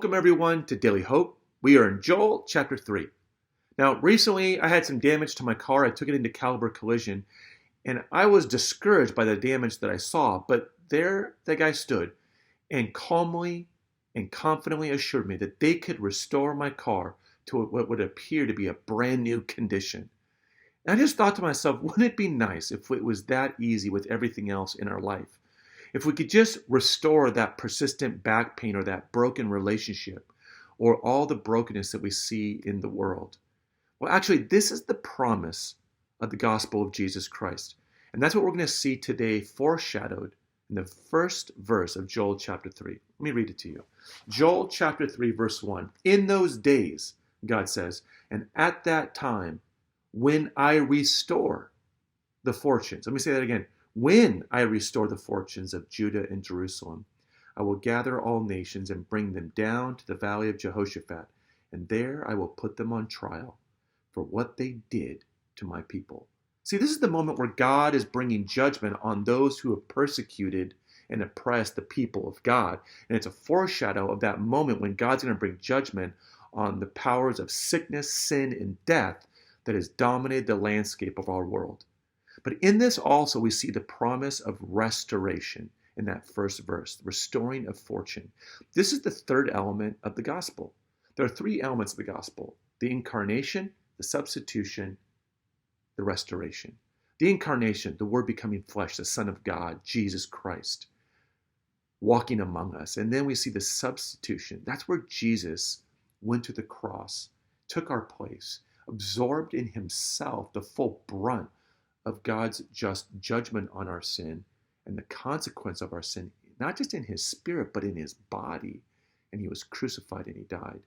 Welcome everyone to Daily Hope. We are in Joel chapter 3. Now, recently I had some damage to my car. I took it into Caliber Collision and I was discouraged by the damage that I saw. But there the guy stood and calmly and confidently assured me that they could restore my car to what would appear to be a brand new condition. And I just thought to myself, wouldn't it be nice if it was that easy with everything else in our life? If we could just restore that persistent back pain or that broken relationship or all the brokenness that we see in the world. Well, actually, this is the promise of the gospel of Jesus Christ. And that's what we're going to see today foreshadowed in the first verse of Joel chapter 3. Let me read it to you. Joel chapter 3, verse 1. In those days, God says, and at that time, when I restore the fortunes. Let me say that again. When I restore the fortunes of Judah and Jerusalem, I will gather all nations and bring them down to the valley of Jehoshaphat, and there I will put them on trial for what they did to my people. See, this is the moment where God is bringing judgment on those who have persecuted and oppressed the people of God. And it's a foreshadow of that moment when God's going to bring judgment on the powers of sickness, sin, and death that has dominated the landscape of our world. But in this also we see the promise of restoration in that first verse, restoring of fortune. This is the third element of the gospel. There are three elements of the gospel: the incarnation, the substitution, the restoration. The incarnation, the Word becoming flesh, the Son of God, Jesus Christ, walking among us. And then we see the substitution. That's where Jesus went to the cross, took our place, absorbed in himself the full brunt of God's just judgment on our sin and the consequence of our sin, not just in his spirit, but in his body. And he was crucified and he died.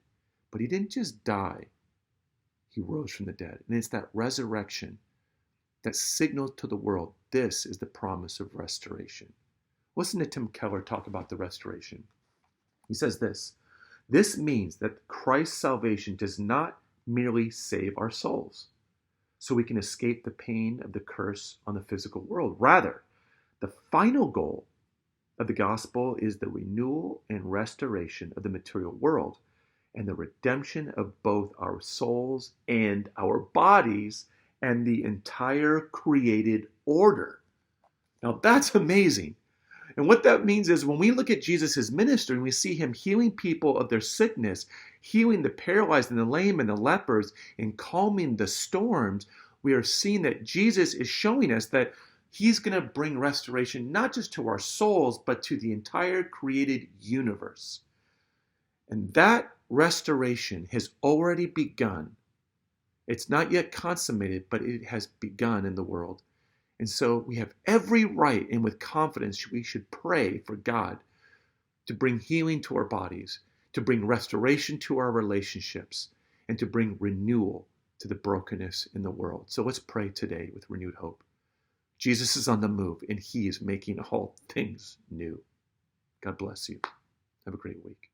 But he didn't just die. He rose from the dead. And it's that resurrection that signals to the world, this is the promise of restoration. Listen to Tim Keller talk about the restoration. He says this means that Christ's salvation does not merely save our souls so we can escape the pain of the curse on the physical world. Rather, the final goal of the gospel is the renewal and restoration of the material world and the redemption of both our souls and our bodies and the entire created order. Now that's amazing. And what that means is when we look at Jesus' ministry and we see him healing people of their sickness, healing the paralyzed and the lame and the lepers, and calming the storms, we are seeing that Jesus is showing us that he's going to bring restoration not just to our souls, but to the entire created universe. And that restoration has already begun. It's not yet consummated, but it has begun in the world. And so we have every right, and with confidence we should pray for God to bring healing to our bodies, to bring restoration to our relationships, and to bring renewal to the brokenness in the world. So let's pray today with renewed hope. Jesus is on the move, and he is making all things new. God bless you. Have a great week.